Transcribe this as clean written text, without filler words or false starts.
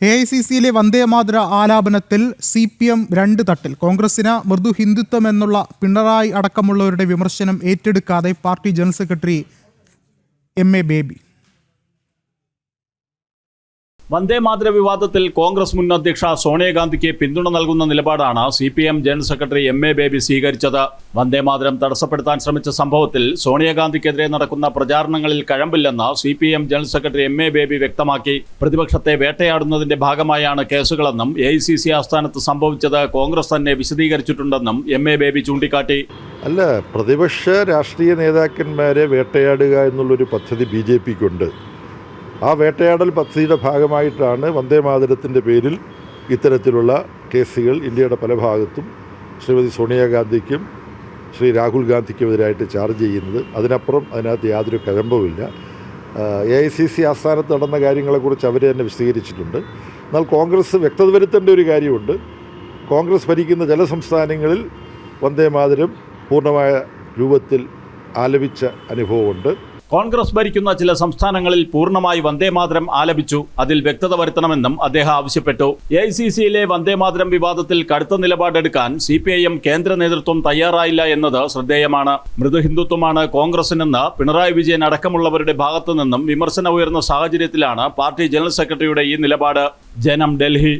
AICCയിലെ വന്ദേമാതര ആലാപനത്തിൽ CPM രണ്ട് തട്ടിൽ. കോൺഗ്രസിന് മൃദു ഹിന്ദുത്വം എന്നുള്ള പിണറായി അടക്കമുള്ളവരുടെ വിമർശനം ഏറ്റെടുക്കാതെ പാർട്ടി ജനറൽ സെക്രട്ടറി MA ബേബി. വന്ദേമാതര വിവാദത്തിൽ കോൺഗ്രസ് മുൻ അധ്യക്ഷ സോണിയാഗാന്ധിക്ക് പിന്തുണ നൽകുന്ന നിലപാടാണ് CPM general secretary MA Baby സ്വീകരിച്ചത്. വന്ദേമാതരം തടസ്സപ്പെടുത്താൻ ശ്രമിച്ച സംഭവത്തിൽ സോണിയാഗാന്ധിക്കെതിരെ നടക്കുന്ന പ്രചാരണങ്ങളിൽ കഴമ്പില്ലെന്ന് CPM general secretary MA Baby വ്യക്തമാക്കി. പ്രതിപക്ഷത്തെ വേട്ടയാടുന്നതിന്റെ ഭാഗമായാണ് കേസുകളെന്നും AICC ആസ്ഥാനത്ത് സംഭവിച്ചത് കോൺഗ്രസ് തന്നെ വിശദീകരിച്ചിട്ടുണ്ടെന്നും MA ബേബി ചൂണ്ടിക്കാട്ടി. അല്ല, പ്രതിപക്ഷ രാഷ്ട്രീയ നേതാക്കന്മാരെ വേട്ടയാടുക എന്നുള്ളൊരു പദ്ധതി BJPക്കുണ്ട്. ആ വേട്ടയാടൽ പദ്ധതിയുടെ ഭാഗമായിട്ടാണ് വന്ദേമാതരത്തിൻ്റെ പേരിൽ ഇത്തരത്തിലുള്ള കേസുകൾ ഇന്ത്യയുടെ പല ഭാഗത്തും ശ്രീമതി സോണിയാഗാന്ധിക്കും ശ്രീ രാഹുൽ ഗാന്ധിക്കുമെതിരായിട്ട് ചാർജ് ചെയ്യുന്നത്. അതിനപ്പുറം അതിനകത്ത് യാതൊരു കഴമ്പവുമില്ല. AICC ആസ്ഥാനത്ത് നടന്ന കാര്യങ്ങളെക്കുറിച്ച് അവർ തന്നെ വിശദീകരിച്ചിട്ടുണ്ട്. എന്നാൽ കോൺഗ്രസ് വ്യക്തത വരുത്തേണ്ട ഒരു കാര്യമുണ്ട്. കോൺഗ്രസ് ഭരിക്കുന്ന ചില സംസ്ഥാനങ്ങളിൽ വന്ദേമാതരം പൂർണ്ണമായ രൂപത്തിൽ ആലപിച്ച അനുഭവമുണ്ട്. കോൺഗ്രസ് ഭരിക്കുന്ന ചില സംസ്ഥാനങ്ങളിൽ പൂർണ്ണമായി വന്ദേമാതരം ആലപിച്ചു. അതിൽ വ്യക്തത വരുത്തണമെന്നും അദ്ദേഹം ആവശ്യപ്പെട്ടു. AICCയിലെ വന്ദേമാതരം വിവാദത്തിൽ കടുത്ത നിലപാടെടുക്കാൻ CPIM കേന്ദ്ര നേതൃത്വം തയ്യാറായില്ല എന്നത് ശ്രദ്ധേയമാണ്. മൃദുഹിന്ദുത്വമാണ് കോൺഗ്രസിനെന്ന് പിണറായി വിജയൻ അടക്കമുള്ളവരുടെ ഭാഗത്തു നിന്നും വിമർശനം ഉയർന്ന സാഹചര്യത്തിലാണ് പാർട്ടി ജനറൽ സെക്രട്ടറിയുടെ ഈ നിലപാട്. ജനം, ഡൽഹി.